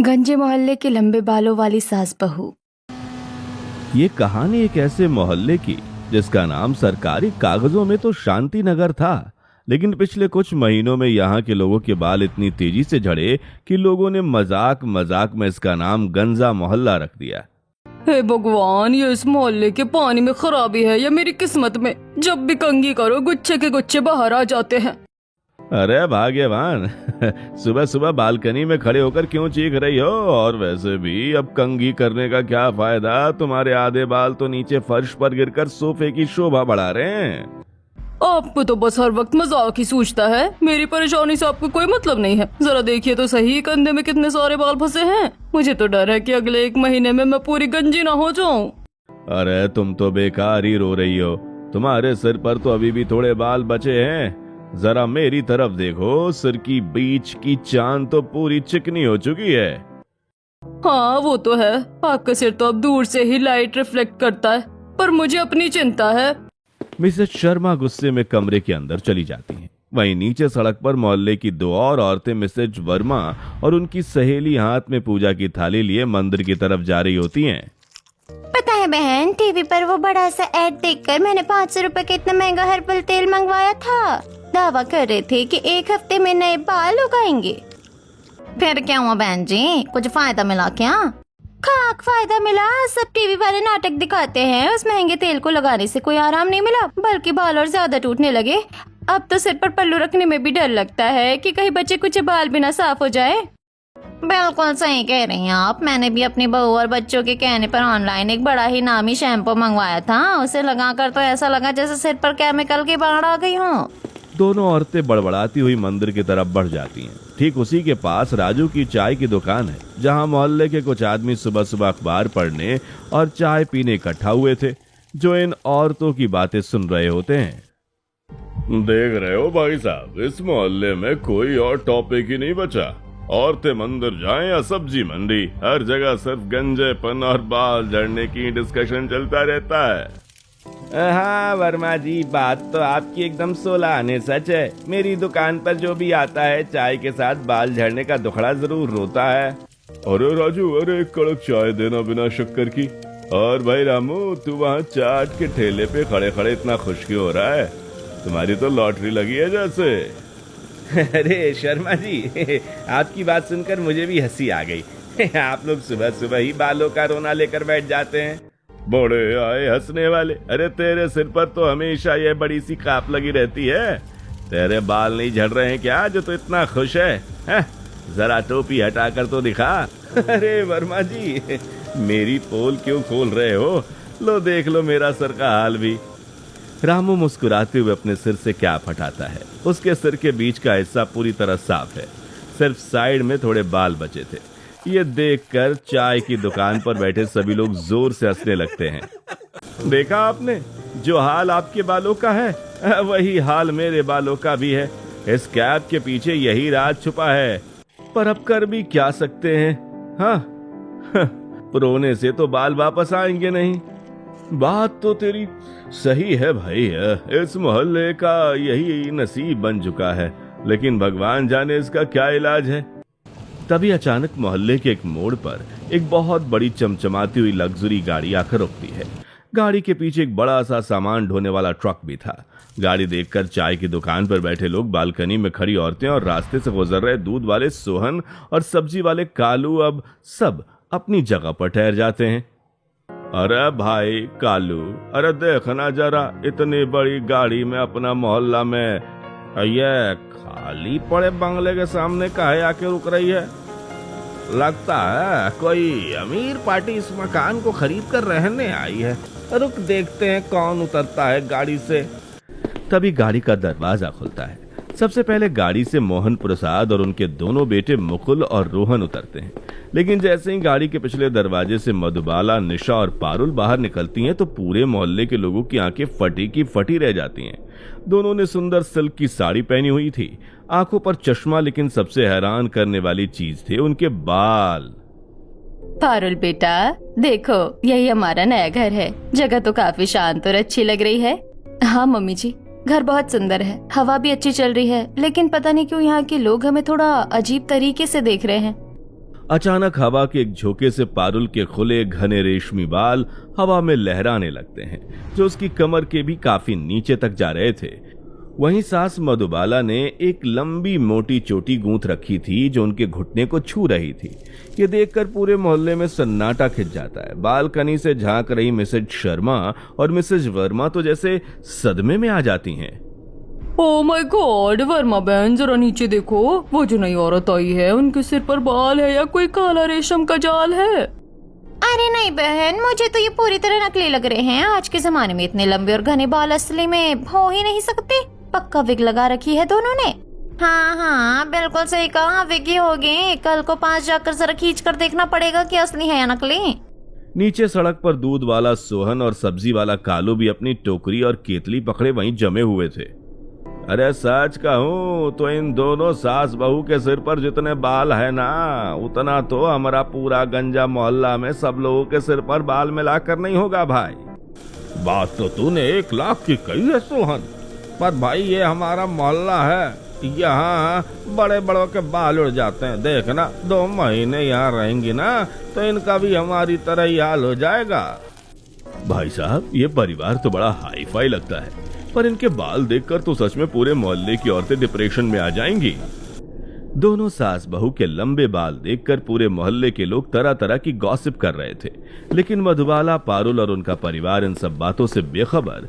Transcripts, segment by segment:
गंजे मोहल्ले के लंबे बालों वाली सास बहू। ये कहानी एक ऐसे मोहल्ले की जिसका नाम सरकारी कागजों में तो शांति नगर था, लेकिन पिछले कुछ महीनों में यहाँ के लोगों के बाल इतनी तेजी से झड़े कि लोगों ने मजाक मजाक में इसका नाम गंजा मोहल्ला रख दिया। हे भगवान, ये इस मोहल्ले के पानी में खराबी है या मेरी किस्मत में? जब भी कंघी करो गुच्छे के गुच्छे बाहर आ जाते हैं। अरे भाग्यवान सुबह सुबह बालकनी में खड़े होकर क्यों चीख रही हो? और वैसे भी अब कंघी करने का क्या फायदा? तुम्हारे आधे बाल तो नीचे फर्श पर गिरकर सोफे की शोभा बढ़ा रहे हैं। आपको तो बस हर वक्त मजाक ही सूझता है। मेरी परेशानी से आपको कोई मतलब नहीं है। जरा देखिए तो सही, कंधे में कितने सारे बाल फंसे हैं। मुझे तो डर है कि अगले 1 महीने में मैं पूरी गंजी ना हो जाऊं। अरे तुम तो बेकार ही रो रही हो। तुम्हारे सिर पर तो अभी भी थोड़े बाल बचे हैं। जरा मेरी तरफ देखो, सिर की बीच की चांद तो पूरी चिकनी हो चुकी है। हाँ वो तो है, आपका सिर तो अब दूर से ही लाइट रिफ्लेक्ट करता है, पर मुझे अपनी चिंता है। मिसेस शर्मा गुस्से में कमरे के अंदर चली जाती हैं। वहीं नीचे सड़क पर मोहल्ले की 2 और औरतें मिसेज वर्मा और उनकी सहेली हाथ में पूजा की थाली लिए मंदिर की तरफ जा रही होती हैं। पता है बहन, टीवी पर वो बड़ा सा एड देखकर मैंने 500 रुपए का इतना महंगा हर्बल तेल मंगवाया था। दावा कर रहे थे कि 1 हफ्ते में नए बाल उगाएंगे। फिर क्या हुआ बहन जी, कुछ फायदा मिला क्या? खाक फायदा मिला। सब टीवी वाले नाटक दिखाते हैं। उस महंगे तेल को लगाने से कोई आराम नहीं मिला, बल्कि बाल और ज्यादा टूटने लगे। अब तो सिर पर पल्लू रखने में भी डर लगता है कि कहीं बचे कुछ बाल भी ना साफ हो जाए। बिल्कुल सही कह रही हैं आप। मैंने भी अपनी बहू और बच्चों के कहने पर ऑनलाइन एक बड़ा ही नामी शैम्पू मंगवाया था। उसे लगाकर तो ऐसा लगा जैसे सिर पर केमिकल की बाढ़ आ गई हो। दोनों औरतें बड़बड़ाती हुई मंदिर की तरफ बढ़ जाती हैं। ठीक उसी के पास राजू की चाय की दुकान है, जहां मोहल्ले के कुछ आदमी सुबह सुबह अखबार पढ़ने और चाय पीने इकट्ठा हुए थे, जो इन औरतों की बातें सुन रहे होते हैं। देख रहे हो भाई साहब, इस मोहल्ले में कोई और टॉपिक ही नहीं बचा। औरतें मंदिर जाएं या सब्जी मंडी, हर जगह सिर्फ गंजेपन और बाल झड़ने की डिस्कशन चलता रहता है। हाँ वर्मा जी, बात तो आपकी एकदम 16 आने सच है। मेरी दुकान पर जो भी आता है चाय के साथ बाल झड़ने का दुखड़ा जरूर रोता है। अरे राजू, अरे 1 कड़क चाय देना बिना शक्कर की। और भाई रामू, तू वहाँ चाट के ठेले पे खड़े खड़े इतना खुश क्यों हो रहा है? तुम्हारी तो लॉटरी लगी है जैसे। अरे शर्मा जी, आपकी बात सुनकर मुझे भी हंसी आ गई। आप लोग सुबह सुबह ही बालों का रोना लेकर बैठ जाते हैं। बड़े आए हंसने वाले। अरे तेरे सिर पर तो हमेशा ये बड़ी सी काप लगी रहती है। तेरे बाल नहीं झड़ रहे हैं क्या, जो तो इतना खुश है? जरा टोपी हटाकर तो दिखा। अरे वर्मा जी, मेरी पोल क्यों खोल रहे हो? लो देख लो मेरा सर का हाल भी। रामू मुस्कुराते हुए अपने सिर से कैप हटाता है। उसके सिर के बीच का हिस्सा पूरी तरह साफ है, सिर्फ साइड में थोड़े बाल बचे थे। ये देखकर चाय की दुकान पर बैठे सभी लोग जोर से हंसने लगते हैं। देखा आपने, जो हाल आपके बालों का है वही हाल मेरे बालों का भी है। इस कैप के पीछे यही राज छुपा है, पर अब कर भी क्या सकते हैं। हाँ रोने से तो बाल वापस आएंगे नहीं। बात तो तेरी सही है भाई, इस मोहल्ले का यही नसीब बन चुका है, लेकिन भगवान जाने इसका क्या इलाज है। तभी अचानक मोहल्ले के एक मोड़ पर एक बहुत बड़ी चमचमाती हुई लग्जरी गाड़ी आकर रुकती है। गाड़ी के पीछे एक बड़ा सा सामान ढोने वाला ट्रक भी था। गाड़ी देखकर चाय की दुकान पर बैठे लोग, बालकनी में खड़ी औरतें और रास्ते से गुजर रहे दूध वाले सोहन और सब्जी वाले कालू अब सब अपनी जगह पर ठहर जाते हैं। अरे भाई कालू, अरे देखना जरा, इतनी बड़ी गाड़ी में अपना मोहल्ला में ये खाली पड़े बंगले के सामने काहे आके रुक रही है? लगता है कोई अमीर पार्टी इस मकान को खरीद कर रहने आई है। रुक देखते हैं कौन उतरता है गाड़ी से। तभी गाड़ी का दरवाजा खुलता है। सबसे पहले गाड़ी से मोहन प्रसाद और उनके दोनों बेटे मुकुल और रोहन उतरते हैं, लेकिन जैसे ही गाड़ी के पिछले दरवाजे से मधुबाला, निशा और पारुल बाहर निकलती हैं तो पूरे मोहल्ले के लोगों की आंखें फटी की फटी रह जाती हैं। दोनों ने सुंदर सिल्क की साड़ी पहनी हुई थी, आंखों पर चश्मा, लेकिन सबसे हैरान करने वाली चीज थे उनके बाल। पारुल बेटा देखो, यही हमारा नया घर है। जगह तो काफी शांत और अच्छी लग रही है। हाँ मम्मी जी, घर बहुत सुंदर है, हवा भी अच्छी चल रही है, लेकिन पता नहीं क्यों यहाँ के लोग हमें थोड़ा अजीब तरीके से देख रहे हैं। अचानक हवा के एक झोंके से पारुल के खुले घने रेशमी बाल हवा में लहराने लगते हैं, जो उसकी कमर के भी काफी नीचे तक जा रहे थे। वहीं सास मधुबाला ने एक लंबी मोटी चोटी गूंथ रखी थी जो उनके घुटने को छू रही थी। ये देखकर पूरे मोहल्ले में सन्नाटा खिंच जाता है। बालकनी से झांक रही मिसेज शर्मा और मिसेज वर्मा तो जैसे सदमे में आ जाती हैं। ओ माय गॉड, वर्मा बहन जरा नीचे देखो, वो जो नई औरत आई है उनके सिर पर बाल है या कोई काला रेशम का जाल है? अरे नहीं बहन, मुझे तो ये पूरी तरह नकली लग रहे हैं। आज के जमाने में इतने लंबे और घने बाल असली में हो ही नहीं सकते। पक्का विग लगा रखी है दोनों ने। हाँ हाँ बिल्कुल सही कहा, विग ही होगी। कल को पास जाकर जरा खींच कर देखना पड़ेगा कि असली है या नकली। नीचे सड़क पर दूध वाला सोहन और सब्जी वाला कालू भी अपनी टोकरी और केतली पकड़े वहीं जमे हुए थे। अरे सच कहूं तो इन दोनों सास बहू के सिर पर जितने बाल है ना, उतना तो हमारा पूरा गंजा मोहल्ला में सब लोगों के सिर पर बाल मिलाकर नहीं होगा भाई। बात तो तूने 1 लाख की कही है सोहन, पर भाई ये हमारा मोहल्ला है, यहाँ बड़े बड़ों के बाल उड़ जाते हैं। देखना 2 महीने यहाँ रहेंगी ना तो इनका भी हमारी तरह ही हाल हो जाएगा। भाई साहब, ये परिवार तो बड़ा हाई फाई लगता है, पर इनके बाल देखकर तो सच में पूरे मोहल्ले की औरतें डिप्रेशन में आ जाएंगी। दोनों सास बहू के लंबे बाल देखकर पूरे मोहल्ले के लोग तरह तरह की गॉसिप कर रहे थे, लेकिन मधुबाला, पारुल और उनका परिवार इन सब बातों से बेखबर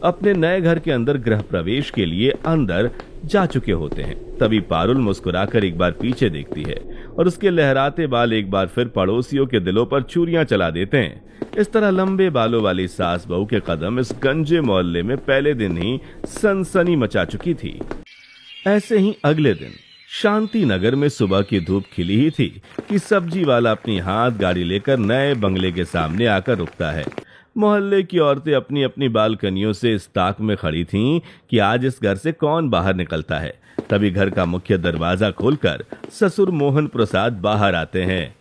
अपने नए घर के अंदर गृह प्रवेश के लिए अंदर जा चुके होते हैं। तभी पारुल मुस्कुराकर एक बार पीछे देखती है और उसके लहराते बाल एक बार फिर पड़ोसियों के दिलों पर छुरियां चला देते हैं। इस तरह लंबे बालों वाली सास बहू के कदम इस गंजे मोहल्ले में पहले दिन ही सनसनी मचा चुकी थी। ऐसे ही अगले दिन शांति नगर में सुबह की धूप खिली ही थी कि सब्जी वाला अपनी हाथ गाड़ी लेकर नए बंगले के सामने आकर रुकता है। मोहल्ले की औरतें अपनी अपनी बालकनियों से इस ताक में खड़ी थीं कि आज इस घर से कौन बाहर निकलता है। तभी घर का मुख्य दरवाजा खोलकर ससुर मोहन प्रसाद बाहर आते हैं।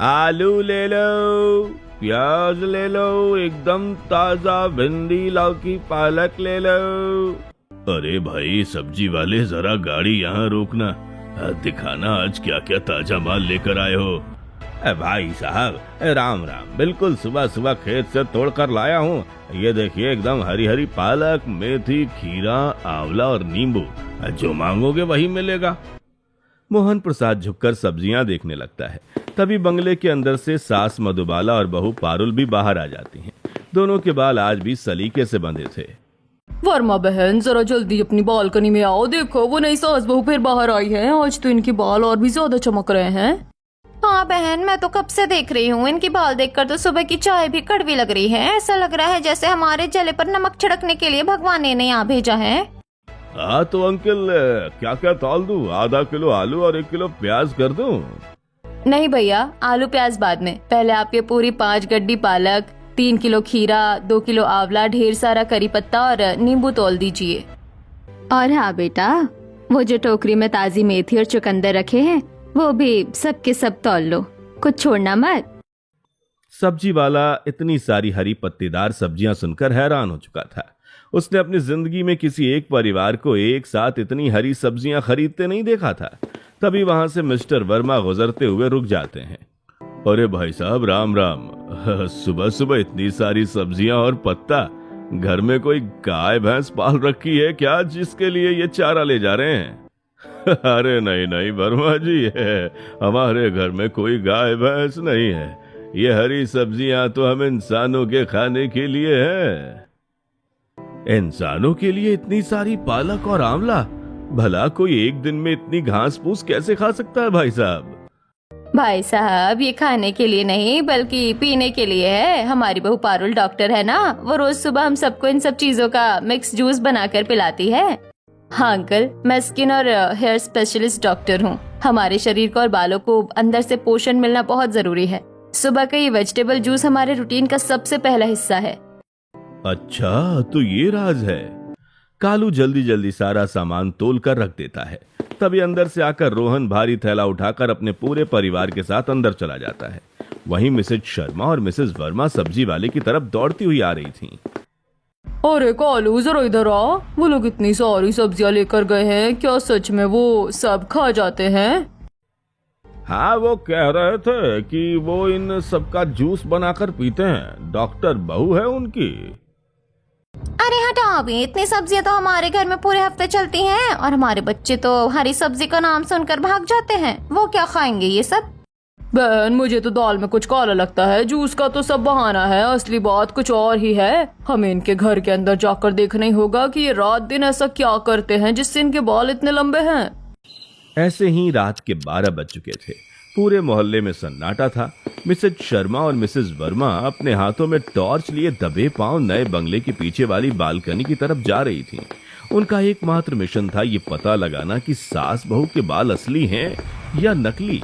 आलू ले लो, प्याज ले लो, एकदम ताजा भिंडी, लौकी, पालक ले लो। अरे भाई सब्जी वाले, जरा गाड़ी यहाँ रोकना, दिखाना आज क्या क्या ताजा माल लेकर आए हो। भाई साहब राम राम, बिल्कुल सुबह सुबह खेत से तोड़ कर लाया हूँ। ये देखिए एकदम हरी हरी पालक, मेथी, खीरा, आंवला और नींबू, जो मांगोगे वही मिलेगा। मोहन प्रसाद झुककर सब्जियां देखने लगता है। तभी बंगले के अंदर से सास मधुबाला और बहू पारुल भी बाहर आ जाती हैं। दोनों के बाल आज भी सलीके से बंधे थे। वर्मा बहन जरा जल्दी अपनी बालकनी में आओ, देखो वो नई सास बहू फिर बाहर आई है। आज तो इनके बाल और भी ज्यादा चमक रहे हैं। हाँ बहन, मैं तो कब से देख रही हूँ। इनकी बाल देखकर तो सुबह की चाय भी कड़वी लग रही है। ऐसा लग रहा है जैसे हमारे जले पर नमक छिड़कने के लिए भगवान ने यहाँ भेजा है। हाँ तो अंकल क्या क्या तौल दूं? आधा किलो आलू और 1 किलो प्याज कर दूं? नहीं भैया, आलू प्याज बाद में। पहले आप ये पूरी 5 गड्डी पालक, 3 किलो खीरा, 2 किलो आंवला, ढेर सारा करी पत्ता और नींबू तौल दीजिए। और हाँ बेटा, वो जो टोकरी में ताजी मेथी और चुकंदर रखे हैं वो भी सब के सब तौल लो, कुछ छोड़ना मत। सब्जी वाला इतनी सारी हरी पत्तेदार सब्जियां सुनकर हैरान हो चुका था। उसने अपनी जिंदगी में किसी एक परिवार को एक साथ इतनी हरी सब्जियां खरीदते नहीं देखा था। तभी वहां से मिस्टर वर्मा गुजरते हुए रुक जाते हैं। अरे भाई साहब राम राम, सुबह सुबह इतनी सारी सब्जियां और पत्ता, घर में कोई गाय भैंस पाल रखी है क्या जिसके लिए ये चारा ले जा रहे हैं? अरे नहीं नहीं वर्मा जी, हमारे घर में कोई गाय भैंस नहीं है। ये हरी सब्जियां तो हम इंसानों के खाने के लिए है। इंसानों के लिए इतनी सारी पालक और आंवला? भला कोई एक दिन में इतनी घास फूस कैसे खा सकता है भाई साहब? भाई साहब ये खाने के लिए नहीं बल्कि पीने के लिए है। हमारी बहू पारुल डॉक्टर है ना, वो रोज सुबह हम सबको इन सब चीजों का मिक्स जूस बनाकर पिलाती है। हाँ अंकल, मैं स्किन और हेयर स्पेशलिस्ट डॉक्टर हूँ। हमारे शरीर को और बालों को अंदर से पोषण मिलना बहुत जरूरी है। सुबह का ये वेजिटेबल जूस हमारे रूटीन का सबसे पहला हिस्सा है। अच्छा तो ये राज है। कालू जल्दी जल्दी सारा सामान तोल कर रख देता है। तभी अंदर से आकर रोहन भारी थैला उठाकर अपने पूरे परिवार के साथ अंदर चला जाता है। वहीं मिसेज शर्मा और मिसेज वर्मा सब्जी वाले की तरफ दौड़ती हुई आ रही थीं। अरे कालू जरा इधर आ, वो लोग इतनी सारी सब्जियां लेकर गए हैं, क्या सच में वो सब खा जाते हैं? हाँ, वो कह रहे थे कि वो इन सबका जूस बनाकर पीते हैं, डॉक्टर बहू है उनकी। अरे हटाओ अभी, इतनी सब्जियां तो हमारे घर में पूरे हफ्ते चलती हैं और हमारे बच्चे तो हरी सब्जी का नाम सुनकर भाग जाते हैं। वो क्या खाएंगे ये सब? बहन मुझे तो दाल में कुछ काला लगता है, जूस का तो सब बहाना है, असली बात कुछ और ही है। हमें इनके घर के अंदर जाकर देखना ही होगा कि ये रात दिन ऐसा क्या करते हैं जिससे इनके बाल इतने लंबे हैं। ऐसे ही रात के 12 बज चुके थे। पूरे मोहल्ले में सन्नाटा था। मिसेज शर्मा और मिसेज वर्मा अपने हाथों में टॉर्च लिए दबे पांव नए बंगले के पीछे वाली बालकनी की तरफ जा रही थीं। उनका एकमात्र मिशन था ये पता लगाना कि सास बहू के बाल असली हैं या नकली।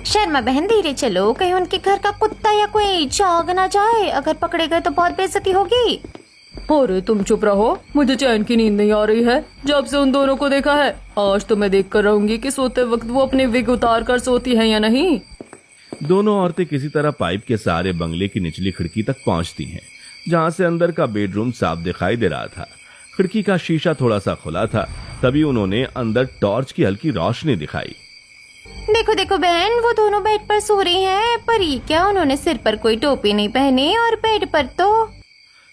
शर्मा बहन धीरे चलो, कहीं उनके घर का कुत्ता या कोई चाग ना जाए। अगर पकड़े गए तो बहुत बेइज्जती होगी। अरे तुम चुप रहो, मुझे चैन की नींद नहीं आ रही है जब से उन दोनों को देखा है। आज तो मैं देख कर रहूंगी कि सोते वक्त वो अपने विग उतार कर सोती हैं या नहीं। दोनों औरतें किसी तरह पाइप के सहारे बंगले की निचली खिड़की तक पहुंचती हैं, जहां से अंदर का बेडरूम साफ दिखाई दे रहा था। खिड़की का शीशा थोड़ा सा खुला था। तभी उन्होंने अंदर टॉर्च की हल्की रोशनी दिखाई। देखो देखो बहन, वो दोनों बेड पर सो रही हैं। पर ये क्या, उन्होंने सिर पर कोई टोपी नहीं पहनी और बेड पर तो।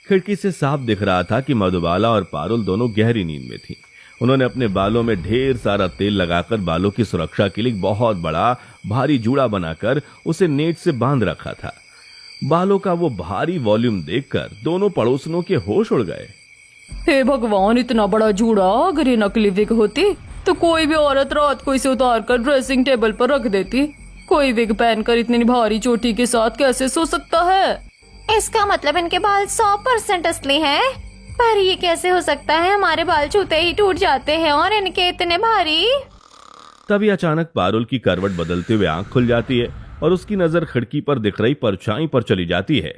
खिड़की से साफ दिख रहा था कि मधुबाला और पारुल दोनों गहरी नींद में थीं। उन्होंने अपने बालों में ढेर सारा तेल लगाकर बालों की सुरक्षा के लिए बहुत बड़ा भारी जूड़ा बनाकर उसे नेट से बांध रखा था। बालों का वो भारी वॉल्यूम देखकर दोनों पड़ोसनों के होश उड़ गए। हे भगवान, इतना बड़ा जूड़ा! अगर ये नकली विग होती तो कोई भी औरत रात को इसे उतार कर ड्रेसिंग टेबल पर रख देती। कोई विग पहनकर इतनी भारी चोटी के साथ कैसे सो सकता है? इसका मतलब इनके बाल 100% असली हैं। पर ये कैसे हो सकता है? हमारे बाल छूते ही टूट जाते हैं और इनके इतने भारी। तभी अचानक पारुल की करवट बदलते हुए आंख खुल जाती है और उसकी नजर खिड़की पर दिख रही परछाई पर चली जाती है।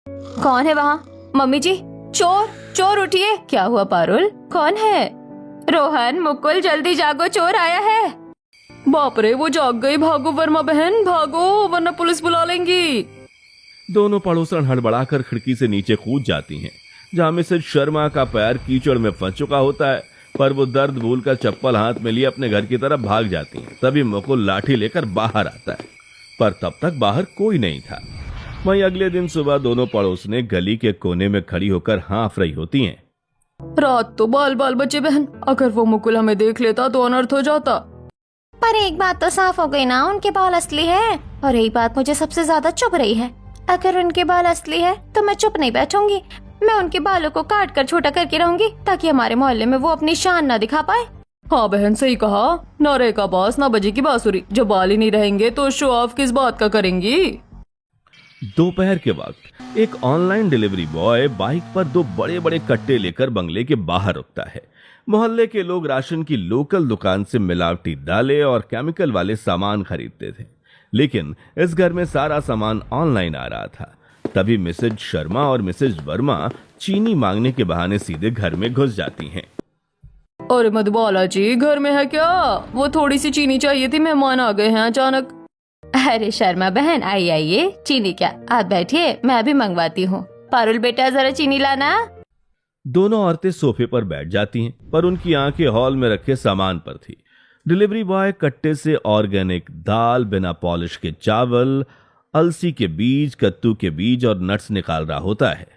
कौन है वहाँ? मम्मी जी, चोर चोर उठिए। क्या हुआ पारुल, कौन है? रोहन, मुकुल, जल्दी जागो, चोर आया है। बाप रे, वो जाग गई। भागो वर्मा बहन, भागो वरना पुलिस बुला लेंगी। दोनों पड़ोसन हड़बड़ाकर खिड़की से नीचे कूद जाती हैं, जहां मिसेज शर्मा का पैर कीचड़ में फंस चुका होता है। पर वो दर्द भूलकर चप्पल हाथ में लिए अपने घर की तरफ भाग जाती हैं। तभी मुकुल लाठी लेकर बाहर आता है, पर तब तक बाहर कोई नहीं था। वहीं अगले दिन सुबह दोनों पड़ोसने गली के कोने में खड़ी होकर हाँफ रही होती हैं। रात तो बाल बाल बचे बहन, अगर वो मुकुल हमें देख लेता तो अनर्थ हो जाता। पर एक बात तो साफ हो गई ना, उनके बाल असली है। और यही बात मुझे सबसे ज्यादा चुभ रही है। अगर उनके बाल असली है तो मैं चुप नहीं बैठूंगी। मैं उनके बालों को काट कर छोटा करके रहूंगी ताकि हमारे मोहल्ले में वो अपनी शान न दिखा पाए। हाँ बहन, सही कहा। न रहेगा बांस, न बजेगी बांसुरी। जब बाल ही नहीं रहेंगे तो शो ऑफ किस बात का करेंगी? दोपहर के वक्त एक ऑनलाइन डिलीवरी बॉय बाइक पर 2 बड़े बड़े कट्टे लेकर बंगले के बाहर रुकता है। मोहल्ले के लोग राशन की लोकल दुकान से मिलावटी दालें और केमिकल वाले सामान खरीदते थे, लेकिन इस घर में सारा सामान ऑनलाइन आ रहा था। तभी मिसेज शर्मा और मिसेज वर्मा चीनी मांगने के बहाने सीधे घर में घुस जाती हैं। अरे मधुबाला जी, घर में है क्या? वो थोड़ी सी चीनी चाहिए थी, मेहमान आ गए हैं अचानक। अरे शर्मा बहन, आइए। चीनी क्या, आप बैठिए, मैं अभी मंगवाती हूँ। पारुल बेटा, जरा चीनी लाना। दोनों औरतें सोफे पर बैठ जाती हैं, पर उनकी आंखें हॉल में रखे सामान पर थी। डिलीवरी बॉय कट्टे से ऑर्गेनिक दाल, बिना पॉलिश के चावल, अलसी के बीज, कद्दू के बीज और नट्स निकाल रहा होता है।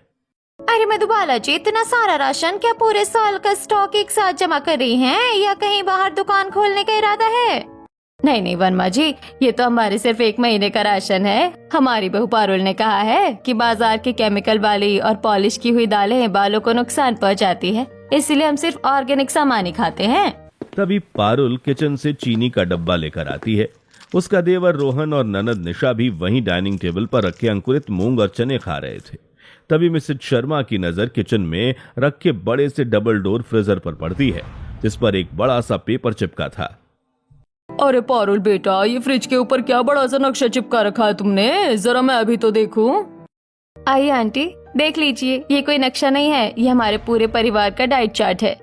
अरे मधुबाला जी, इतना सारा राशन क्या पूरे साल का स्टॉक एक साथ जमा कर रही हैं या कहीं बाहर दुकान खोलने का इरादा है? नहीं वर्मा जी, ये तो हमारे सिर्फ 1 महीने का राशन है। हमारी बहू पारुल ने कहा है कि बाजार के केमिकल वाली और पॉलिश की हुई दालें बालों को नुकसान पहुंचाती है, इसलिए हम सिर्फ ऑर्गेनिक सामान ही खाते हैं। तभी पारुल किचन से चीनी का डब्बा लेकर आती है। उसका देवर रोहन और ननद निशा भी वहीं डाइनिंग टेबल पर रखे अंकुरित मूंग और चने खा रहे थे। तभी मिसेज शर्मा की नजर किचन में रखे बड़े से डबल डोर फ्रीजर पर पड़ती है, जिस पर एक बड़ा सा पेपर चिपका था। अरे पारुल बेटा, ये फ्रिज के ऊपर क्या बड़ा सा नक्शा चिपका रखा है तुमने? जरा मैं अभी तो देखूं। आइए आंटी, देख लीजिए। ये कोई नक्शा नहीं है, ये हमारे पूरे परिवार का डाइट चार्ट है।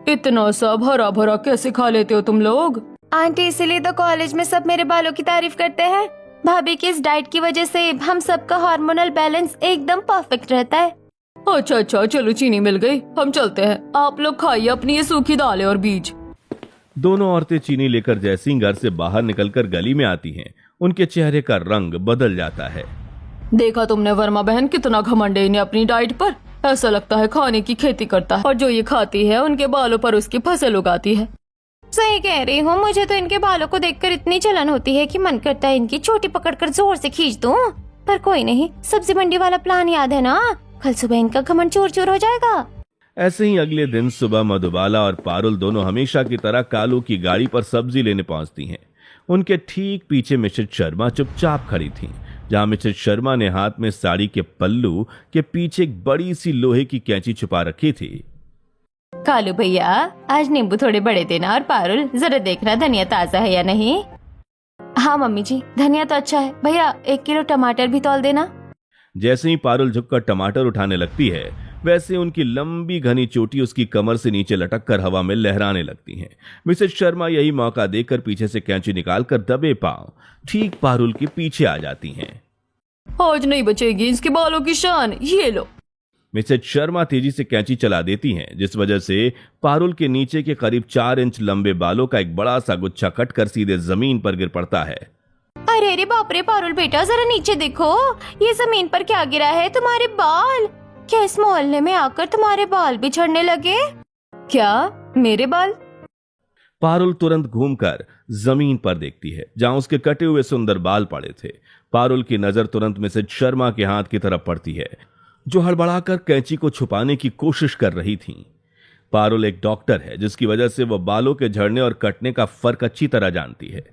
इतना सब हरा भरा कैसे खा लेते हो तुम लोग? आंटी, इसीलिए तो कॉलेज में सब मेरे बालों की तारीफ करते हैं। भाभी की इस डाइट की वजह से हम सबका हार्मोनल बैलेंस एकदम परफेक्ट रहता है। अच्छा, चलो चीनी मिल गई, हम चलते हैं। आप लोग खाइए अपनी ये सूखी दालें और बीज। दोनों औरतें चीनी लेकर जैसे ही घर से बाहर निकलकर गली में आती हैं, उनके चेहरे का रंग बदल जाता है। देखा तुमने वर्मा बहन, कितना घमंड है इन्हें अपनी डाइट पर। ऐसा लगता है खाने की खेती करता है और जो ये खाती है उनके बालों पर उसकी फसल उगाती है। सही कह रही हूँ, मुझे तो इनके बालों को देखकर इतनी जलन होती है कि मन करता है इनकी चोटी पकड़कर जोर से खींच दूं। पर कोई नहीं, सब्जी मंडी वाला प्लान याद है ना, कल सुबह इनका घमंड चूर चूर हो जाएगा। ऐसे ही अगले दिन सुबह मधुबाला और पारुल दोनों हमेशा की तरह कालू की गाड़ी पर सब्जी लेने पहुंचती हैं। उनके ठीक पीछे मिसेज शर्मा चुपचाप खड़ी थीं, जहां मिसेज शर्मा ने हाथ में साड़ी के पल्लू के पीछे एक बड़ी सी लोहे की कैंची छुपा रखी थी। कालू भैया, आज नींबू थोड़े बड़े देना, और पारुल जरा देखना धनिया ताजा है या नहीं। हाँ मम्मी जी, धनिया तो अच्छा है। भैया 1 किलो टमाटर भी तौल देना। जैसे ही पारुल झुककर टमाटर उठाने लगती है, वैसे उनकी लंबी घनी चोटी उसकी कमर से नीचे लटक कर हवा में लहराने लगती हैं। मिसेज शर्मा यही मौका देखकर पीछे से कैंची निकालकर दबे पांव ठीक पारुल के पीछे आ जाती हैं। आज नहीं बचेगी इसके बालों की शान, ये लो। मिसेज शर्मा तेजी से कैंची चला देती हैं, जिस वजह से पारुल के नीचे के करीब 4 इंच लंबे बालों का एक बड़ा सा गुच्छा कटकर सीधे जमीन पर गिर पड़ता है। अरे अरे बाप रे पारुल बेटा, जरा नीचे देखो, ये जमीन पर क्या गिरा है? तुम्हारे बाल। क्या इस मोहल्ले में आकर तुम्हारे बाल भी झड़ने लगे? क्या मेरे बाल? पारुल तुरंत घूमकर जमीन पर देखती है, जहां उसके कटे हुए सुंदर बाल पड़े थे। पारुल की नजर तुरंत मिसेज शर्मा के हाथ की तरफ पड़ती है, जो हड़बड़ाकर कैंची को छुपाने की कोशिश कर रही थीं। पारुल एक डॉक्टर है, जिसकी वजह से वह बालों के झड़ने और कटने का फर्क अच्छी तरह जानती है।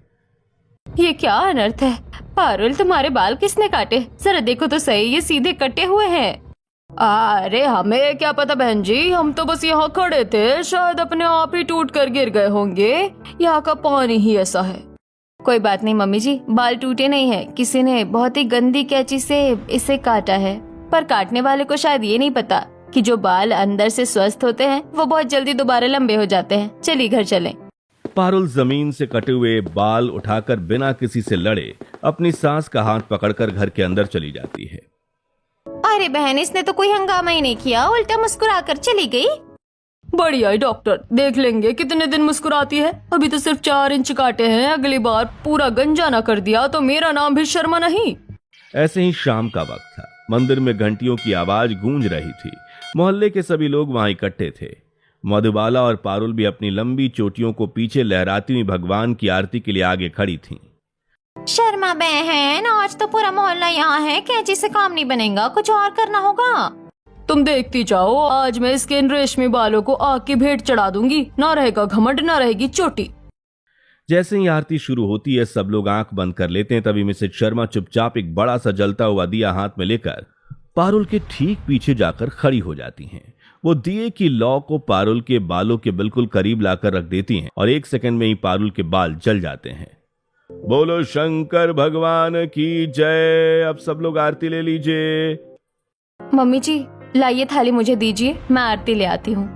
ये क्या अनर्थ है? पारुल, तुम्हारे बाल किसने काटे? जरा देखो तो सही, ये सीधे कटे हुए हैं। अरे हमें क्या पता बहन जी, हम तो बस यहाँ खड़े थे, शायद अपने आप ही टूट कर गिर गए होंगे। यहाँ का पानी ही ऐसा है। कोई बात नहीं मम्मी जी, बाल टूटे नहीं है, किसी ने बहुत ही गंदी कैंची से इसे काटा है। पर काटने वाले को शायद ये नहीं पता कि जो बाल अंदर से स्वस्थ होते हैं वो बहुत जल्दी दोबारा लंबे हो जाते हैं। चलिए घर चलें। पारुल जमीन से कटे हुए बाल उठाकर बिना किसी से लड़े अपनी सास का हाथ पकड़कर घर के अंदर चली जाती है। अरे बहन, इसने तो कोई हंगामा ही नहीं किया, उल्टा मुस्कुरा कर चली गई। बढ़िया डॉक्टर, देख लेंगे कितने दिन मुस्कुराती है। अभी तो सिर्फ 4 इंच काटे हैं, अगली बार पूरा गंजा ना कर दिया तो मेरा नाम भी शर्मा नहीं। ऐसे ही शाम का वक्त था। मंदिर में घंटियों की आवाज गूंज रही थी। मोहल्ले के सभी लोग वहां इकट्ठे थे। मधुबाला और पारुल भी अपनी लंबी चोटियों को पीछे लहराती हुई भगवान की आरती के लिए आगे खड़ी थीं। शर्मा बहन, आज तो पूरा मोहल्ला यहाँ है, कैंची से काम नहीं बनेगा, कुछ और करना होगा। तुम देखती जाओ, आज मैं इसके इन रेशमी बालों को आग की भेंट चढ़ा दूंगी। ना रहेगा घमंड, ना रहेगी चोटी। जैसे ही आरती शुरू होती है, सब लोग आंख बंद कर लेते हैं। तभी मिसेज शर्मा चुपचाप एक बड़ा सा जलता हुआ दिया हाथ में लेकर पारुल के ठीक पीछे जाकर खड़ी हो जाती हैं। वो दिए की लौ को पारुल के बालों के बिल्कुल करीब लाकर रख देती हैं और 1 सेकंड में ही पारुल के बाल जल जाते हैं। बोलो शंकर भगवान की जय। अब सब लोग आरती ले लीजिए। मम्मी जी, लाइए थाली मुझे दीजिए, मैं आरती ले आती हूँ।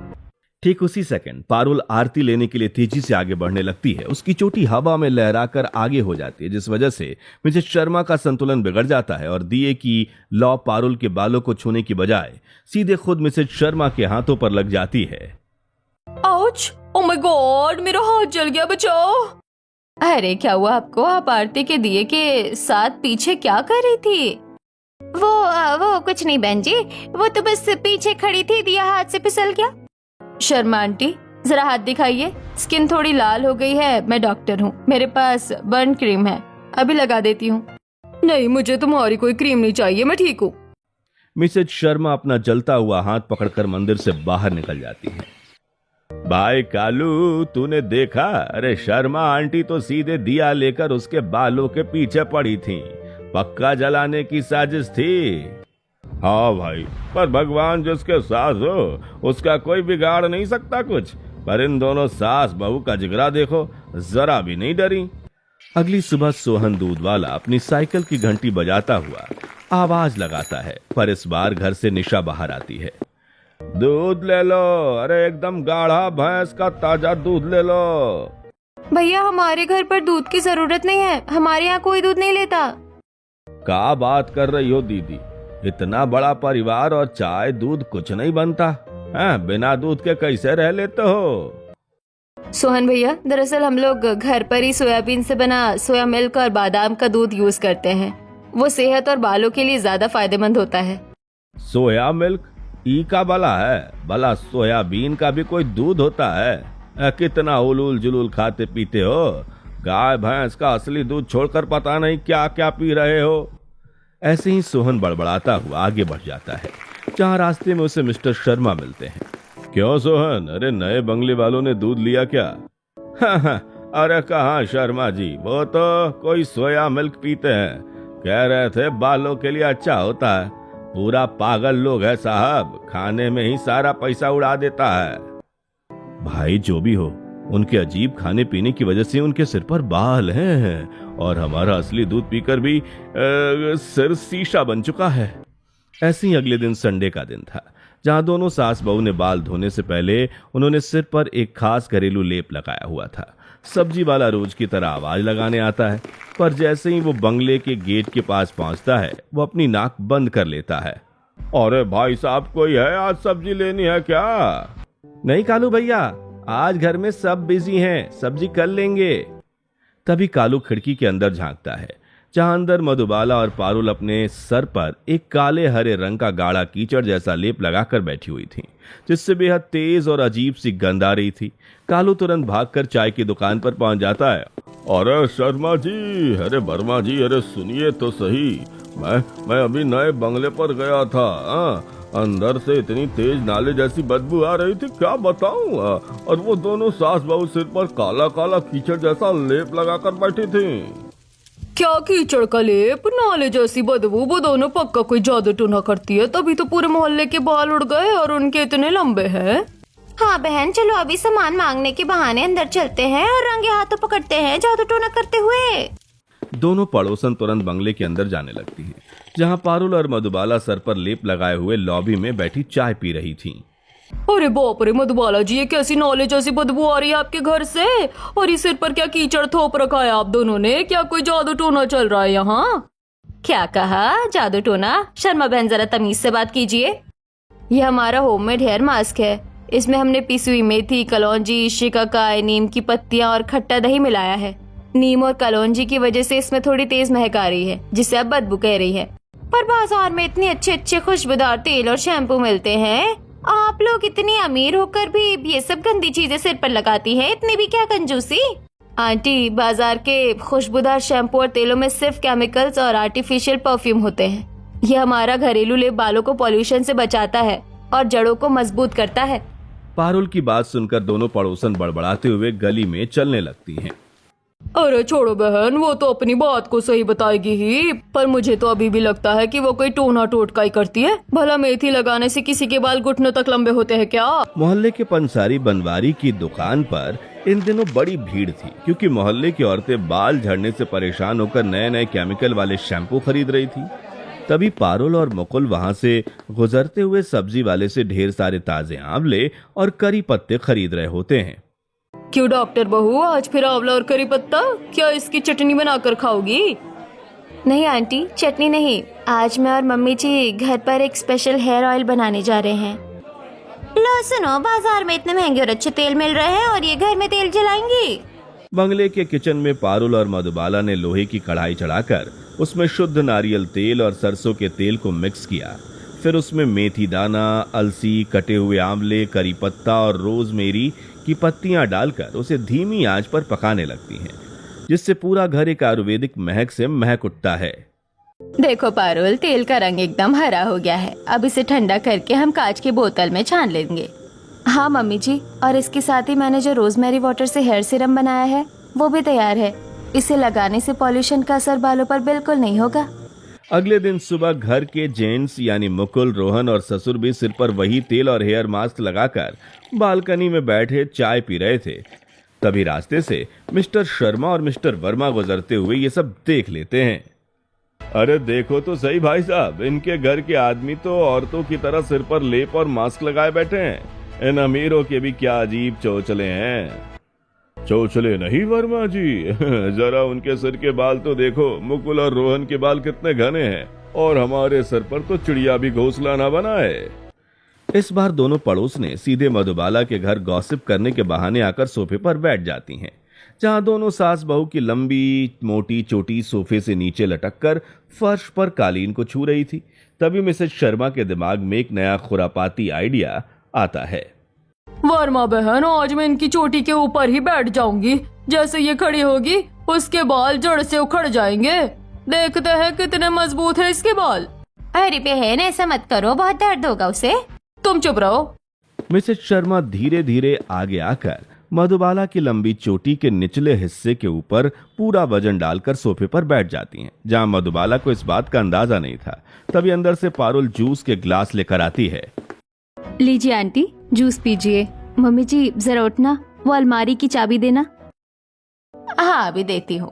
ठीक उसी सेकंड पारुल आरती लेने के लिए तेजी से आगे बढ़ने लगती है। उसकी चोटी हवा में लहराकर आगे हो जाती है, जिस वजह से मिसेज शर्मा का संतुलन बिगड़ जाता है और दिए की लौ पारुल के बालों को छूने की बजाय सीधे खुद मिसेज शर्मा के हाथों पर लग जाती है। आउच! ओह माय गॉड, मेरा हाथ जल गया, बचाओ। अरे क्या हुआ आपको? आप आरती के दिए के साथ पीछे क्या कर रही थी? वो कुछ नहीं बहन जी, वो तो बस पीछे खड़ी थी, दिया हाथ से फिसल गया। शर्मा आंटी, जरा हाथ दिखाइए, स्किन थोड़ी लाल हो गई है। मैं डॉक्टर हूँ, मेरे पास बर्न क्रीम है, अभी लगा देती हूँ। नहीं, मुझे तुम्हारी कोई क्रीम नहीं चाहिए, मैं ठीक हूँ। मिसेज शर्मा अपना जलता हुआ हाथ पकड़कर मंदिर से बाहर निकल जाती है। भाई कालू, तूने देखा? अरे शर्मा आंटी तो सीधे दिया लेकर उसके बालों के पीछे पड़ी थी। पक्का जलाने की साजिश थी। हाँ भाई, पर भगवान जिसके साथ हो उसका कोई बिगाड़ नहीं सकता कुछ। पर इन दोनों सास बहू का जिगरा देखो, जरा भी नहीं डरी। अगली सुबह सोहन दूध वाला अपनी साइकिल की घंटी बजाता हुआ आवाज लगाता है, पर इस बार घर से निशा बाहर आती है। दूध ले लो, अरे एकदम गाढ़ा भैंस का ताजा दूध ले लो। भैया, हमारे घर पर दूध की जरूरत नहीं है, हमारे यहाँ कोई दूध नहीं लेता। क्या बात कर रही हो दीदी? इतना बड़ा परिवार और चाय दूध कुछ नहीं बनता है? बिना दूध के कैसे रह लेते हो? सोहन भैया, दरअसल हम लोग घर पर ही सोयाबीन से बना सोया मिल्क और बादाम का दूध यूज करते हैं। वो सेहत और बालों के लिए ज्यादा फायदेमंद होता है। सोया मिल्क ई का भला है? भला सोयाबीन का भी कोई दूध होता है? कितना उलूल जुलूल खाते पीते हो। गाय भैंस का असली दूध छोड़कर पता नहीं क्या क्या पी रहे हो। ऐसे ही सोहन बड़बड़ाता हुआ आगे बढ़ जाता है, जहाँ रास्ते में उसे मिस्टर शर्मा मिलते हैं। क्यों सोहन, अरे नए बंगले वालों ने दूध लिया क्या? हाँ, अरे कहाँ शर्मा जी, वो तो कोई सोया मिल्क पीते हैं, कह रहे थे बालों के लिए अच्छा होता है। पूरा पागल लोग है साहब, खाने में ही सारा पैसा उड़ा देता है। भाई जो भी हो, उनके अजीब खाने पीने की वजह से उनके सिर पर बाल हैं और हमारा असली दूध पीकर भी सिर शीशा बन चुका है। ऐसे ही अगले दिन संडे का दिन था, जहां दोनों सास बहू ने बाल धोने से पहले उन्होंने सिर पर एक खास घरेलू लेप लगाया हुआ था। सब्जी वाला रोज की तरह आवाज लगाने आता है, पर जैसे ही वो बंगले के गेट के पास पहुंचता है, वो अपनी नाक बंद कर लेता है। अरे भाई साहब, कोई है? आज सब्जी लेनी है क्या? नहीं कालू भैया, आज घर में सब बिजी हैं, सब्जी कर लेंगे। तभी कालू खिड़की के अंदर झांकता है, जहां अंदर मधुबाला और पारुल अपने सर पर एक काले हरे रंग का गाढ़ा कीचड़ जैसा लेप लगाकर बैठी हुई थी, जिससे बेहद तेज और अजीब सी गंध आ रही थी। कालू तुरंत भागकर चाय की दुकान पर पहुंच जाता है। अरे शर्मा जी, अरे वर्मा जी, अरे सुनिए तो सही, मैं अभी नए बंगले पर गया था। अंदर से इतनी तेज नाले जैसी बदबू आ रही थी, क्या बताऊं। और वो दोनों सास बहू सिर पर काला काला कीचड़ जैसा लेप लगाकर बैठी थी। क्या कीचड़ का लेप, नाले जैसी बदबू, वो दोनों पक्का कोई जादू टूना करती है, तभी तो पूरे मोहल्ले के बाल उड़ गए और उनके इतने लंबे हैं। हाँ बहन, चलो अभी सामान मांगने के बहाने अंदर चलते हैं और रंगे हाथों पकड़ते हैं जादू टोना करते हुए। दोनों पड़ोसन तुरंत बंगले के अंदर जाने लगती हैं, जहां पारुल और मधुबाला सर पर लेप लगाए हुए लॉबी में बैठी चाय पी रही थीं। अरे बाप रे मधुबाला जी, ये कैसी नाले जैसी बदबू आ रही है आपके घर से? और इस सिर पर क्या कीचड़ थोप रखा है आप दोनों ने? क्या कोई जादू टोना चल रहा है यहाँ? क्या कहा? जादू टोना? शर्मा बहन, जरा तमीज से बात कीजिए। ये हमारा होममेड हेयर मास्क है। इसमें हमने पिसी हुई मेथी, कलौंजी, शिकाकाई, नीम की पत्तियां और खट्टा दही मिलाया है। नीम और कलौंजी की वजह से इसमें थोड़ी तेज महक आ रही है, जिसे अब बदबू कह रही है। पर बाजार में इतने अच्छे अच्छे खुशबूदार तेल और शैम्पू मिलते हैं, आप लोग इतनी अमीर होकर भी ये सब गंदी चीजें सिर पर लगाती हैं, इतनी भी क्या कंजूसी। आंटी, बाजार के खुशबूदार शैम्पू और तेलों में सिर्फ केमिकल्स और आर्टिफिशियल परफ्यूम होते हैं। ये हमारा घरेलू लेप बालों को पॉल्यूशन से बचाता है और जड़ों को मजबूत करता है। पारुल की बात सुनकर दोनों पड़ोसन बड़बड़ाते हुए गली में चलने लगती हैं। अरे छोड़ो बहन, वो तो अपनी बात को सही बताएगी ही, पर मुझे तो अभी भी लगता है कि वो कोई टोना टोटका ही करती है। भला मेथी लगाने से किसी के बाल घुटनों तक लंबे होते हैं क्या? मोहल्ले के पंसारी बनवारी की दुकान पर इन दिनों बड़ी भीड़ थी, क्योंकि मोहल्ले की औरतें बाल झड़ने से परेशान होकर नए नए केमिकल वाले शैम्पू खरीद रही थी। तभी पारुल और मुकुल वहां से गुजरते हुए सब्जी वाले से ढेर सारे ताजे आंवले और करी पत्ते खरीद रहे होते हैं। क्यों डॉक्टर बहू, आज फिर आंवला और करी पत्ता? क्या इसकी चटनी बनाकर खाओगी? नहीं आंटी, चटनी नहीं। आज मैं और मम्मी जी घर पर एक स्पेशल हेयर ऑयल बनाने जा रहे हैं। लो सुनो, बाजार में इतने महंगे और अच्छे तेल मिल रहे हैं और ये घर में तेल जलाएंगी। बंगले के किचन में पारुल और मधुबाला ने लोहे की कढ़ाई चढ़ाकर उसमें शुद्ध नारियल तेल और सरसों के तेल को मिक्स किया। फिर उसमें मेथी दाना, अलसी, कटे हुए आंवले, करी पत्ता और रोजमेरी की पत्तियां डालकर उसे धीमी आंच पर पकाने लगती हैं, जिससे पूरा घर एक आयुर्वेदिक महक से महक उठता है। देखो पारुल, तेल का रंग एकदम हरा हो गया है। अब इसे ठंडा करके हम कांच की बोतल में छान लेंगे। हाँ मम्मी जी, और इसके साथ ही मैंने जो रोजमेरी वाटर से हेयर सीरम बनाया है वो भी तैयार है। इसे लगाने से पॉल्यूशन का असर बालों पर बिल्कुल नहीं होगा। अगले दिन सुबह घर के जेंट्स यानी मुकुल, रोहन और ससुर भी सिर पर वही तेल और हेयर मास्क लगाकर बालकनी में बैठे चाय पी रहे थे। तभी रास्ते से मिस्टर शर्मा और मिस्टर वर्मा गुजरते हुए ये सब देख लेते हैं। अरे देखो तो सही भाई साहब, इनके घर के आदमी तो औरतों की तरह सिर पर लेप और मास्क लगाए बैठे हैं। इन अमीरों के भी क्या अजीब चौचले हैं। चौचले नहीं वर्मा जी, जरा उनके सिर के बाल तो देखो। मुकुल और रोहन के बाल कितने घने हैं और हमारे सर पर तो चिड़िया भी घोंसला ना बनाए। इस बार दोनों पड़ोसने सीधे मधुबाला के घर गॉसिप करने के बहाने आकर सोफे पर बैठ जाती हैं, जहां दोनों सास बहू की लंबी मोटी चोटी सोफे से नीचे लटककर फर्श पर कालीन को छू रही थी। तभी मिसेज शर्मा के दिमाग में एक नया खुरापाती आइडिया आता है। वर्मा बहन, आज मैं इनकी चोटी के ऊपर ही बैठ जाऊंगी। जैसे ये खड़ी होगी उसके बाल जड़ से उखड़ जाएंगे। देखते हैं कितने मजबूत है इसके बाल। अरे बहन, ऐसा मत करो, बहुत दर्द होगा उसे। तुम चुप रहो। मिसेज शर्मा धीरे धीरे आगे आकर मधुबाला की लंबी चोटी के निचले हिस्से के ऊपर पूरा वजन डालकर सोफे पर बैठ जाती हैं, जहां मधुबाला को इस बात का अंदाजा नहीं था। तभी अंदर से पारुल जूस के ग्लास लेकर आती है। लीजिए आंटी, जूस पीजिए। मम्मी जी जरा उठना, वो अलमारी की चाबी देना। हाँ, अभी देती हूँ।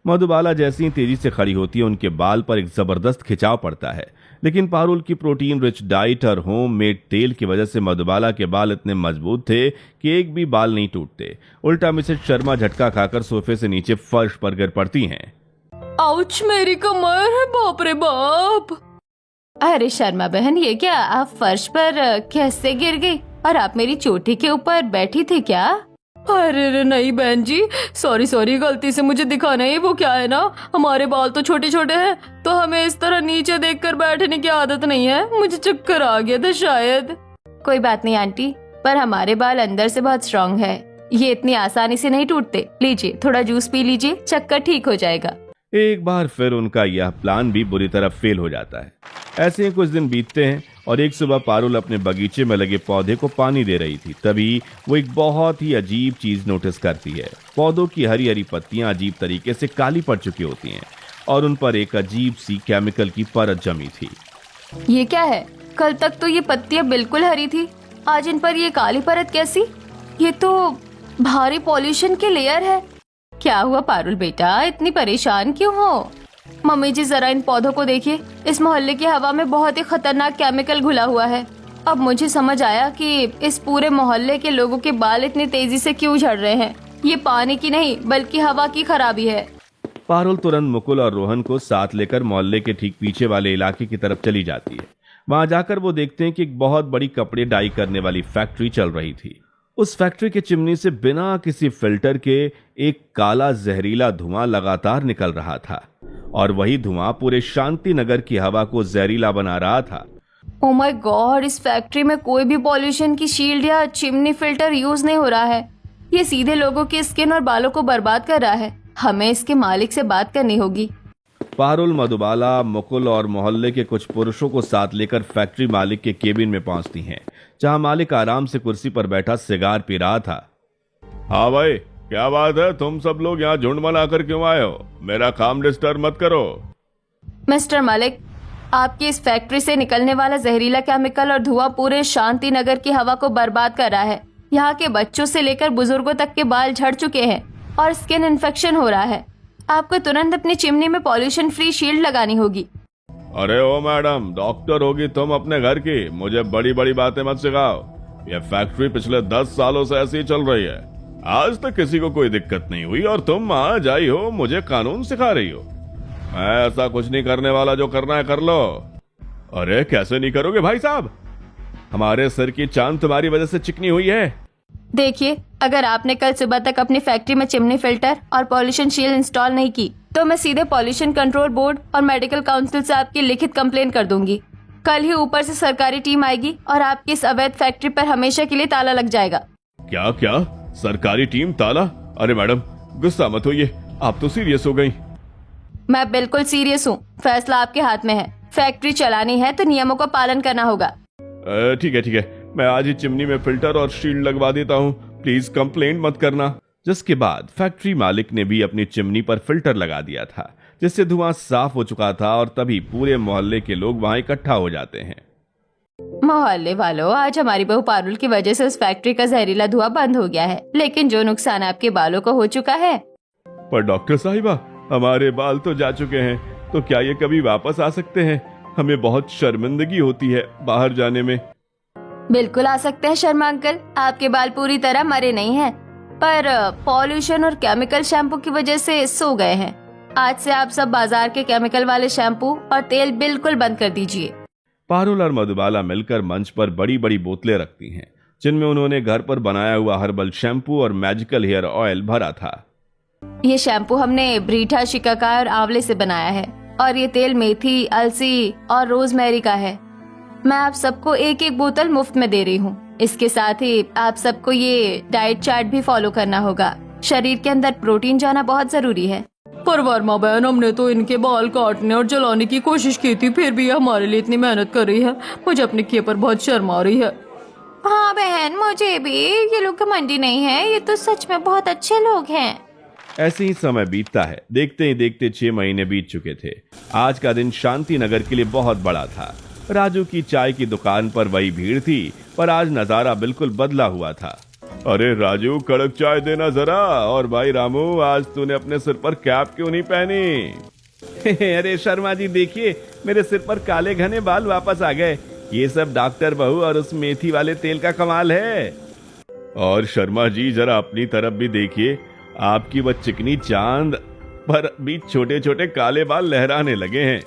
मधुबाला जैसी ही तेजी से खड़ी होती है, उनके बाल पर एक जबरदस्त खिंचाव पड़ता है, लेकिन पारुल की प्रोटीन रिच डाइट और होम मेड तेल की वजह से मधुबाला के बाल इतने मजबूत थे कि एक भी बाल नहीं टूटते। उल्टा मिसेज शर्मा झटका खाकर सोफे से नीचे फर्श पर गिर पड़ती हैं। आउच, मेरी कमर है, बाप रे बाप। अरे शर्मा बहन, ये क्या, आप फर्श पर कैसे गिर गई? और आप मेरी चोटी के ऊपर बैठी थी क्या? अरे नहीं बहन जी, सॉरी, गलती से मुझे दिखा नहीं। वो क्या है ना, हमारे बाल तो छोटे छोटे हैं, तो हमें इस तरह नीचे देखकर बैठने की आदत नहीं है। मुझे चक्कर आ गया था शायद। कोई बात नहीं आंटी, पर हमारे बाल अंदर से बहुत स्ट्रॉन्ग है, ये इतनी आसानी से नहीं टूटते। लीजिए, थोड़ा जूस पी लीजिए, चक्कर ठीक हो जाएगा। एक बार फिर उनका यह प्लान भी बुरी तरह फेल हो जाता है। ऐसे ही कुछ दिन बीतते हैं और एक सुबह पारुल अपने बगीचे में लगे पौधे को पानी दे रही थी। तभी वो एक बहुत ही अजीब चीज नोटिस करती है। पौधों की हरी हरी पत्तियां अजीब तरीके से काली पड़ चुकी होती हैं और उन पर एक अजीब सी केमिकल की परत जमी थी। ये क्या है? कल तक तो ये पत्तियां बिल्कुल हरी थी, आज इन पर ये काली परत कैसी? ये तो भारी पॉल्यूशन की लेयर है। क्या हुआ पारुल बेटा, इतनी परेशान क्यों हो? मम्मी जी जरा इन पौधों को देखिए, इस मोहल्ले की हवा में बहुत ही खतरनाक केमिकल घुला हुआ है। अब मुझे समझ आया कि इस पूरे मोहल्ले के लोगों के बाल इतनी तेजी से क्यों झड़ रहे हैं। ये पानी की नहीं बल्कि हवा की खराबी है। पारुल तुरंत मुकुल और रोहन को साथ लेकर मोहल्ले के ठीक पीछे वाले इलाके की तरफ चली जाती है। वहां जाकर वो देखते हैं कि एक बहुत बड़ी कपड़े डाई करने वाली फैक्ट्री चल रही थी। उस फैक्ट्री के चिमनी से बिना किसी फिल्टर के एक काला जहरीला धुआं लगातार निकल रहा था और वही धुआं पूरे शांति नगर की हवा को जहरीला बना रहा था। ओह माय गॉड, इस फैक्ट्री में कोई भी पॉल्यूशन की शील्ड या चिमनी फिल्टर यूज नहीं हो रहा है। ये सीधे लोगों की स्किन और बालों को बर्बाद कर रहा है। हमें इसके मालिक से बात करनी होगी। पारुल, मधुबाला, मुकुल और मोहल्ले के कुछ पुरुषों को साथ लेकर फैक्ट्री मालिक के केबिन में पहुंचती हैं, जहां मालिक आराम से कुर्सी पर बैठा सिगार पी रहा था। हाँ भाई, क्या बात है? तुम सब लोग यहाँ झुंड बनाकर क्यों आए हो? मेरा काम डिस्टर्ब मत करो। मिस्टर मालिक, आपकी इस फैक्ट्री से निकलने वाला जहरीला केमिकल और धुआं पूरे शांति नगर की हवा को बर्बाद कर रहा है। यहाँ के बच्चों से लेकर बुजुर्गों तक के बाल झड़ चुके हैं और स्किन इन्फेक्शन हो रहा है। आपको तुरंत अपनी चिमनी में पॉल्यूशन फ्री शील्ड लगानी होगी। अरे ओ मैडम, डॉक्टर होगी तुम अपने घर की, मुझे बड़ी बड़ी बातें मत सिखाओ। ये फैक्ट्री पिछले 10 सालों से ऐसी ही चल रही है, आज तक किसी को कोई दिक्कत नहीं हुई और तुम आज आई हो मुझे कानून सिखा रही हो। मैं ऐसा कुछ नहीं करने वाला, जो करना है कर लो। अरे कैसे नहीं करोगे भाई साहब? हमारे सर की चांद तुम्हारी वजह से चिकनी हुई है। देखिए, अगर आपने कल सुबह तक अपनी फैक्ट्री में चिमनी फिल्टर और पॉल्यूशन शील्ड इंस्टॉल नहीं की तो मैं सीधे पॉल्यूशन कंट्रोल बोर्ड और मेडिकल काउंसिल से आपकी लिखित कंप्लेंट कर दूंगी। कल ही ऊपर से सरकारी टीम आएगी और आपकी इस अवैध फैक्ट्री पर हमेशा के लिए ताला लग जाएगा। क्या क्या? सरकारी टीम ताला? अरे मैडम गुस्सा मत होइए, आप तो सीरियस हो गई। मैं बिल्कुल सीरियस हूँ, फैसला आपके हाथ में है। फैक्ट्री चलानी है तो नियमों का पालन करना होगा। ठीक है, मैं आज ही चिमनी में फिल्टर और शील्ड लगवा देता हूँ, प्लीज कंप्लेंट मत करना। जिसके बाद फैक्ट्री मालिक ने भी अपनी चिमनी पर फिल्टर लगा दिया था, जिससे धुआं साफ हो चुका था और तभी पूरे मोहल्ले के लोग वहां इकट्ठा हो जाते हैं। मोहल्ले वालों, आज हमारी बहू पारुल की वजह से उस फैक्ट्री का जहरीला धुआं बंद हो गया है, लेकिन जो नुकसान आपके बालों को हो चुका है। पर डॉक्टर साहिबा, हमारे बाल तो जा चुके हैं, तो क्या ये कभी वापस आ सकते हैं? हमें बहुत शर्मिंदगी होती है बाहर जाने में। बिल्कुल आ सकते हैं शर्मा अंकल, आपके बाल पूरी तरह मरे नहीं हैं, पर पॉल्यूशन और केमिकल शैम्पू की वजह से सो गए हैं। आज से आप सब बाजार के केमिकल वाले शैम्पू और तेल बिल्कुल बंद कर दीजिए। पारुल और मधुबाला मिलकर मंच पर बड़ी बड़ी बोतलें रखती हैं, जिनमें उन्होंने घर पर बनाया हुआ हर्बल शैम्पू और मैजिकल हेयर ऑयल भरा था। ये शैम्पू हमने ब्रीठा, शिकाकाई और आंवले से बनाया है और ये तेल मेथी, अलसी और रोजमेरी का है। मैं आप सबको एक एक बोतल मुफ्त में दे रही हूँ। इसके साथ ही आप सबको ये डाइट चार्ट भी फॉलो करना होगा। शरीर के अंदर प्रोटीन जाना बहुत जरूरी है। पर वर्मा बहन, हमने तो इनके बाल काटने और जलाने की कोशिश की थी, फिर भी ये हमारे लिए इतनी मेहनत कर रही है। मुझे अपने किए पर बहुत शर्म आ रही है। हाँ बहन, मुझे भी। ये लोग घमंडी नहीं है, ये तो सच में बहुत अच्छे लोग हैं। ऐसे ही समय बीतता है। देखते ही देखते 6 महीने बीत चुके थे। आज का दिन शांति नगर के लिए बहुत बड़ा था। राजू की चाय की दुकान पर वही भीड़ थी, पर आज नजारा बिल्कुल बदला हुआ था। अरे राजू, कड़क चाय देना जरा। और भाई रामू, आज तूने अपने सिर पर कैप क्यों नहीं पहनी? अरे शर्मा जी, देखिए मेरे सिर पर काले घने बाल वापस आ गए। ये सब डॉक्टर बहू और उस मेथी वाले तेल का कमाल है। और शर्मा जी, जरा अपनी तरफ भी देखिए। आपकी वह चिकनी चांद पर भी छोटे छोटे काले बाल लहराने लगे हैं।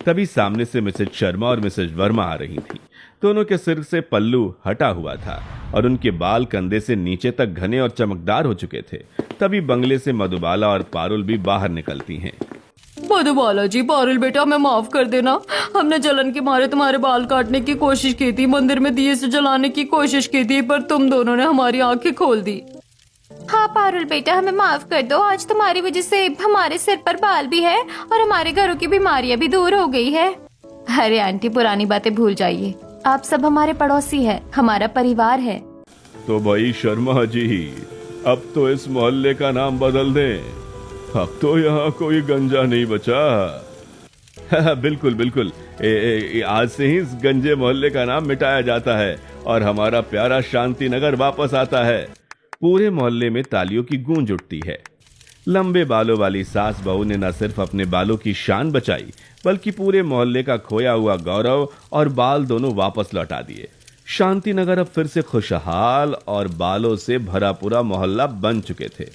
तभी सामने से मिसेज शर्मा और मिसेज वर्मा आ रही थी। दोनों के सिर से पल्लू हटा हुआ था और उनके बाल कंधे से नीचे तक घने और चमकदार हो चुके थे। तभी बंगले से मधुबाला और पारुल भी बाहर निकलती हैं। मधुबाला जी, पारुल बेटा, हमें माफ कर देना। हमने जलन के मारे तुम्हारे बाल काटने की कोशिश की थी, मंदिर में दिए से जलाने की कोशिश की थी, पर तुम दोनों ने हमारी आंखें खोल दी। हाँ पारुल बेटा, हमें माफ कर दो। आज तुम्हारी वजह से हमारे सिर पर बाल भी है और हमारे घरों की बीमारियां भी दूर हो गई है। अरे आंटी, पुरानी बातें भूल जाइए। आप सब हमारे पड़ोसी हैं, हमारा परिवार है। तो भाई शर्मा जी, अब तो इस मोहल्ले का नाम बदल दें। अब तो यहाँ कोई गंजा नहीं बचा। बिल्कुल बिल्कुल, आज से ही इस गंजे मोहल्ले का नाम मिटाया जाता है और हमारा प्यारा शांति नगर वापस आता है। पूरे मोहल्ले में तालियों की गूंज उठती है। लंबे बालों वाली सास बहू ने न सिर्फ अपने बालों की शान बचाई, बल्कि पूरे मोहल्ले का खोया हुआ गौरव और बाल दोनों वापस लौटा दिए। शांति नगर अब फिर से खुशहाल और बालों से भरा पूरा मोहल्ला बन चुके थे।